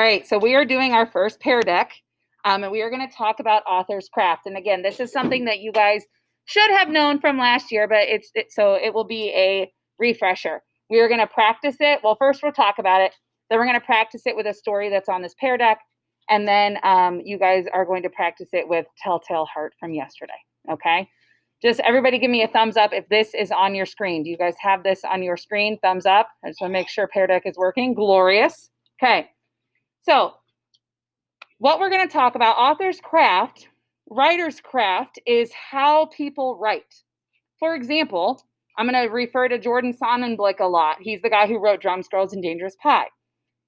All right, so we are doing our first PearDeck, and we are going to talk about author's craft. And again, this is something that you guys should have known from last year, but so it will be a refresher. We are going to practice it. Well, first we'll talk about it. Then we're going to practice it with a story that's on this PearDeck, and then you guys are going to practice it with Telltale Heart from yesterday. Okay. Just everybody give me a thumbs up if this is on your screen. Do you guys have this on your screen? Thumbs up. I just want to make sure PearDeck is working. Glorious. Okay. So what we're going to talk about, author's craft, writer's craft, is how people write. For example, I'm going to refer to Jordan Sonnenblick a lot. He's the guy who wrote Drums, Girls, and Dangerous Pie.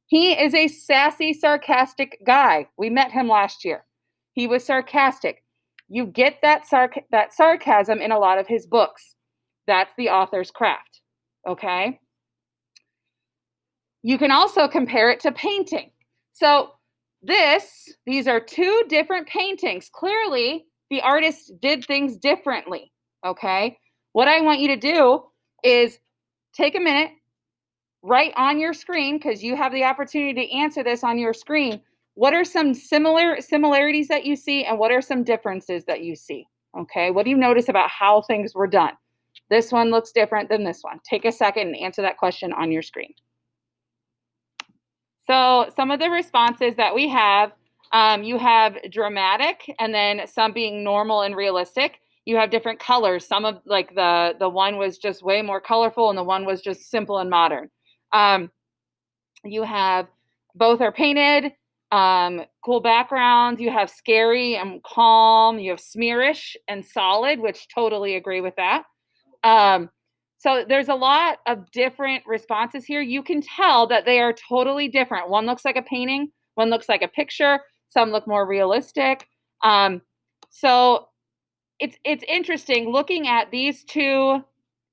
He is a sassy, sarcastic guy. We met him last year. He was sarcastic. You get that sarcasm in a lot of his books. That's the author's craft, okay? You can also compare it to painting. So these are two different paintings. Clearly, the artist did things differently, okay? What I want you to do is take a minute, write on your screen, because you have the opportunity to answer this on your screen. What are some similarities that you see, and what are some differences that you see, okay? What do you notice about how things were done? This one looks different than this one. Take a second and answer that question on your screen. So some of the responses that we have, you have dramatic, and then some being normal and realistic. You have different colors. Some of, like, the one was just way more colorful, and the one was just simple and modern. You have both are painted, cool backgrounds. You have scary and calm. You have smearish and solid, which totally agree with that. So there's a lot of different responses here. You can tell that they are totally different. One looks like a painting, one looks like a picture, some look more realistic. So it's interesting looking at these two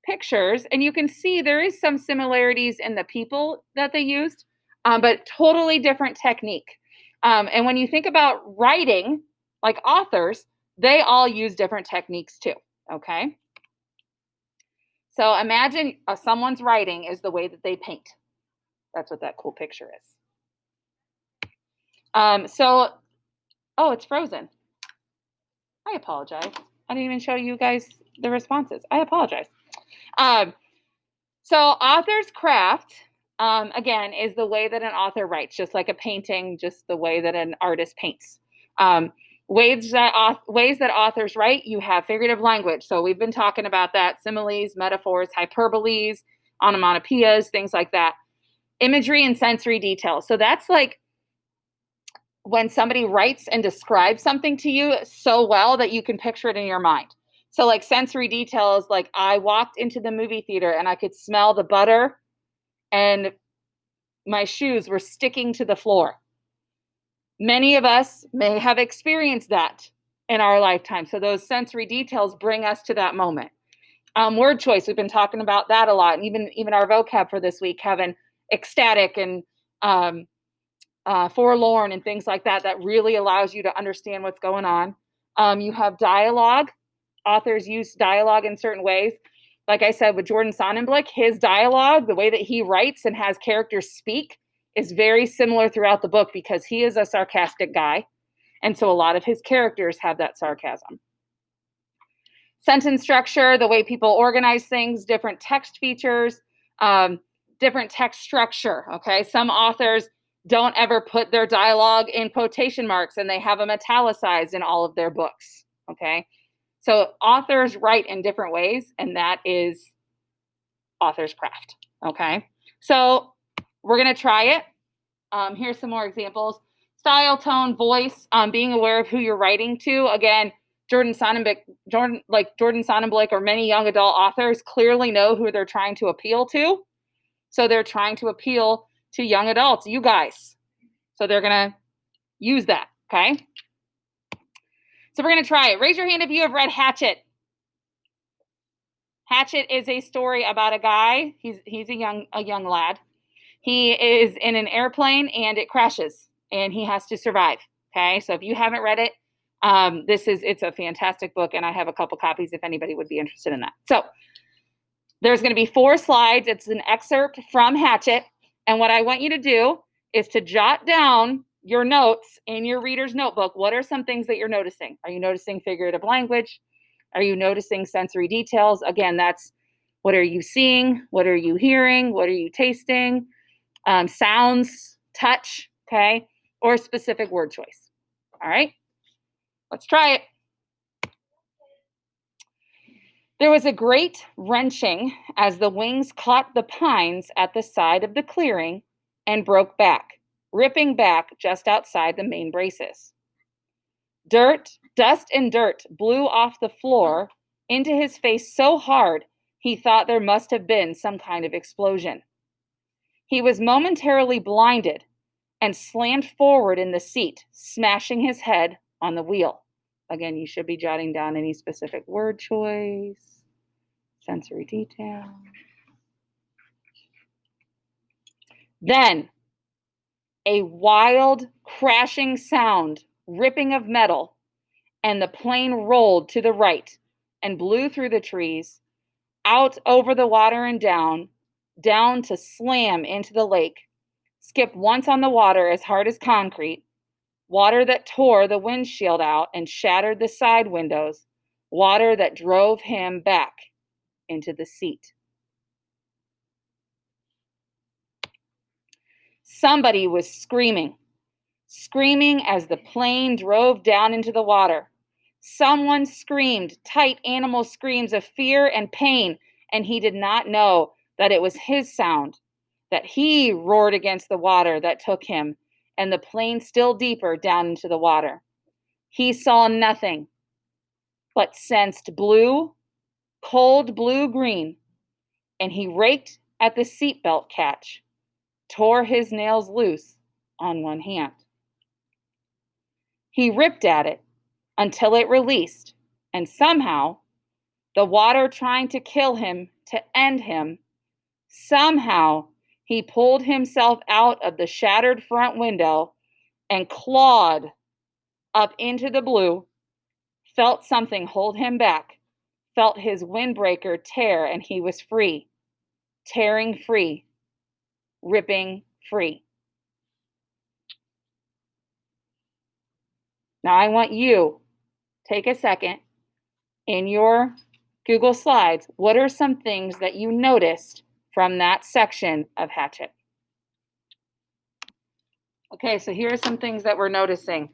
pictures, and you can see there is some similarities in the people that they used, but totally different technique. And when you think about writing, like authors, they all use different techniques too, okay? So imagine someone's writing is the way that they paint. That's what that cool picture is. Oh, it's frozen. I apologize. I didn't even show you guys the responses. I apologize. So author's craft, again, is the way that an author writes, just like a painting, just the way that an artist paints. Ways that authors write, you have figurative language. So we've been talking about that, similes, metaphors, hyperboles, onomatopoeias, things like that. Imagery and sensory details. So that's like when somebody writes and describes something to you so well that you can picture it in your mind. So like sensory details, like I walked into the movie theater and I could smell the butter and my shoes were sticking to the floor. Many of us may have experienced that in our lifetime. So those sensory details bring us to that moment. Word choice, we've been talking about that a lot. And even our vocab for this week, having ecstatic and forlorn and things like that, that really allows you to understand what's going on. You have dialogue. Authors use dialogue in certain ways. Like I said, with Jordan Sonnenblick, his dialogue, the way that he writes and has characters speak, is very similar throughout the book because he is a sarcastic guy. And so a lot of his characters have that sarcasm. Sentence structure, the way people organize things, different text features, different text structure, okay? Some authors don't ever put their dialogue in quotation marks and they have them italicized in all of their books, okay? So authors write in different ways, and that is author's craft, okay? So we're going to try it. Here's some more examples. Style, tone, voice, being aware of who you're writing to. Again, Jordan Sonnenblick or many young adult authors clearly know who they're trying to appeal to. So they're trying to appeal to young adults, you guys. So they're going to use that, okay? So we're going to try it. Raise your hand if you have read Hatchet. Hatchet is a story about a guy. He's a young lad. He is in an airplane and it crashes and he has to survive. Okay. So if you haven't read it, it's a fantastic book and I have a couple copies if anybody would be interested in that. So there's going to be 4 slides. It's an excerpt from Hatchet. And what I want you to do is to jot down your notes in your reader's notebook. What are some things that you're noticing? Are you noticing figurative language? Are you noticing sensory details? Again, that's what are you seeing? What are you hearing? What are you tasting? Sounds, touch, okay? Or specific word choice. All right, let's try it. There was a great wrenching as the wings caught the pines at the side of the clearing and broke back, ripping back just outside the main braces. Dust and dirt blew off the floor into his face so hard he thought there must have been some kind of explosion. He was momentarily blinded and slammed forward in the seat, smashing his head on the wheel. Again, you should be jotting down any specific word choice, sensory detail. Then, a wild crashing sound, ripping of metal, and the plane rolled to the right and blew through the trees, out over the water and down to slam into the lake, skip once on the water as hard as concrete, water that tore the windshield out and shattered the side windows, water that drove him back into the seat. Somebody was screaming as the plane drove down into the water. Someone screamed tight animal screams of fear and pain, and he did not know that it was his sound, that he roared against the water that took him, and the plane still deeper down into the water. He saw nothing, but sensed blue, cold blue-green, and he raked at the seatbelt catch, tore his nails loose on one hand. He ripped at it until it released, and somehow, the water trying to kill him, to end him, somehow he pulled himself out of the shattered front window and clawed up into the blue, felt something hold him back, felt his windbreaker tear, and he was free, tearing free, ripping free. Now I want you take a second in your Google Slides. What are some things that you noticed from that section of Hatchet? Okay, so here are some things that we're noticing.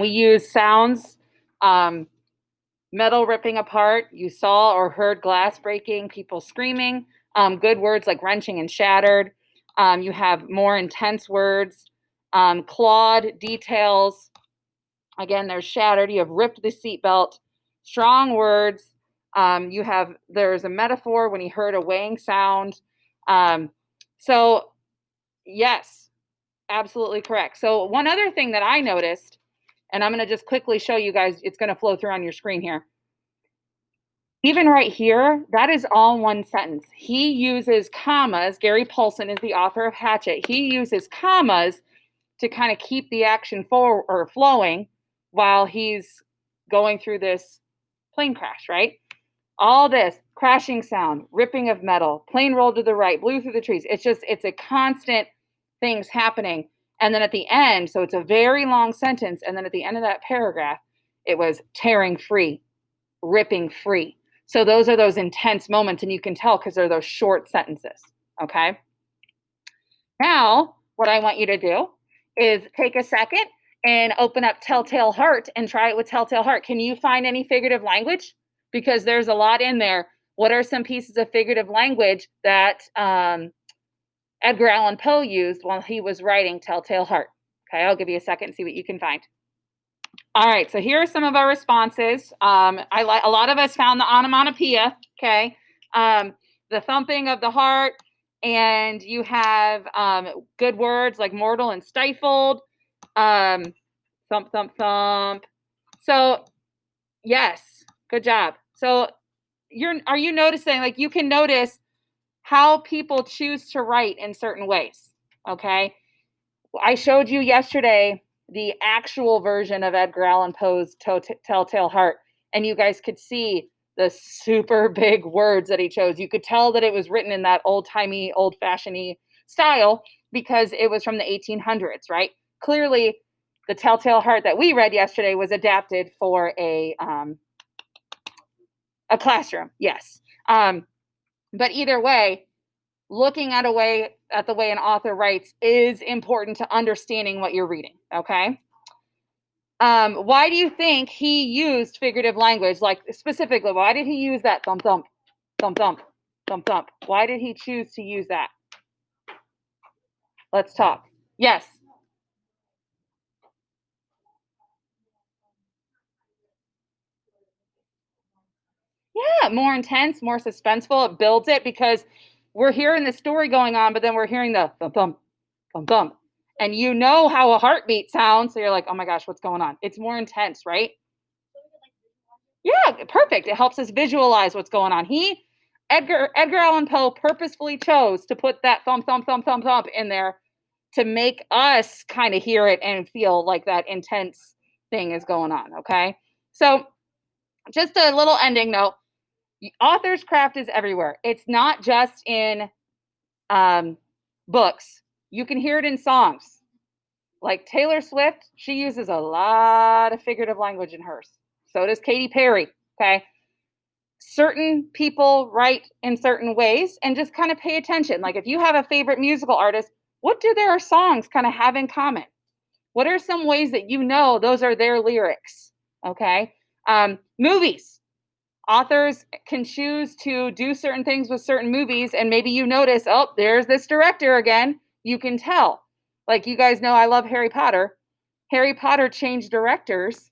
We use sounds, metal ripping apart. You saw or heard glass breaking, people screaming. Good words like wrenching and shattered. You have more intense words, clawed, details. Again, there's shattered. You have ripped the seatbelt. Strong words. There's a metaphor when he heard a weighing sound. So yes, absolutely correct. So one other thing that I noticed, and I'm going to just quickly show you guys, it's going to flow through on your screen here. Even right here, that is all one sentence. He uses commas. Gary Paulson is the author of Hatchet. He uses commas to kind of keep the action flowing while he's going through this plane crash, right? All this crashing sound, ripping of metal, plane rolled to the right, blew through the trees. It's a constant things happening. And then at the end, so it's a very long sentence. And then at the end of that paragraph, it was tearing free, ripping free. So those are those intense moments, and you can tell because they're those short sentences, okay? Now, what I want you to do is take a second and open up Telltale Heart and try it with Telltale Heart. Can you find any figurative language? Because there's a lot in there. What are some pieces of figurative language that Edgar Allan Poe used while he was writing Telltale Heart? Okay, I'll give you a second and see what you can find. All right, so here are some of our responses. A lot of us found the onomatopoeia, okay? The thumping of the heart, and you have good words like mortal and stifled, thump, thump, thump. So, yes, good job. So, are you noticing, like you can notice how people choose to write in certain ways, okay? I showed you yesterday the actual version of Edgar Allan Poe's Telltale Heart, and you guys could see the super big words that he chose. You could tell that it was written in that old-timey, old-fashioned style, because it was from the 1800s, right? Clearly, the Telltale Heart that we read yesterday was adapted for a classroom, yes. But either way, looking at the way an author writes is important to understanding what you're reading, okay? Why do you think he used figurative language? Like, specifically, why did he use that thump, thump, thump, thump, thump, thump? Why did he choose to use that? Let's talk. Yes. Yeah, more intense, more suspenseful. It builds it because we're hearing the story going on, but then we're hearing the thump, thump, thump, thump. And you know how a heartbeat sounds. So you're like, oh my gosh, what's going on? It's more intense, right? Yeah, perfect. It helps us visualize what's going on. Edgar Allan Poe purposefully chose to put that thump, thump, thump, thump, thump in there to make us kind of hear it and feel like that intense thing is going on. Okay. So just a little ending note. Author's craft is everywhere. It's not just in books. You can hear it in songs. Like Taylor Swift, she uses a lot of figurative language in hers. So does Katy Perry. Okay. Certain people write in certain ways, and just kind of pay attention. Like if you have a favorite musical artist, what do their songs kind of have in common? What are some ways that you know those are their lyrics? Okay. Movies. Authors can choose to do certain things with certain movies, and maybe you notice, oh, there's this director again. You can tell. Like you guys know, I love Harry Potter. Harry Potter changed directors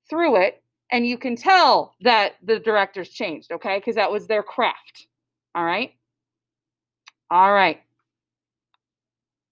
through it, and you can tell that the directors changed, okay? Because that was their craft. All right. All right.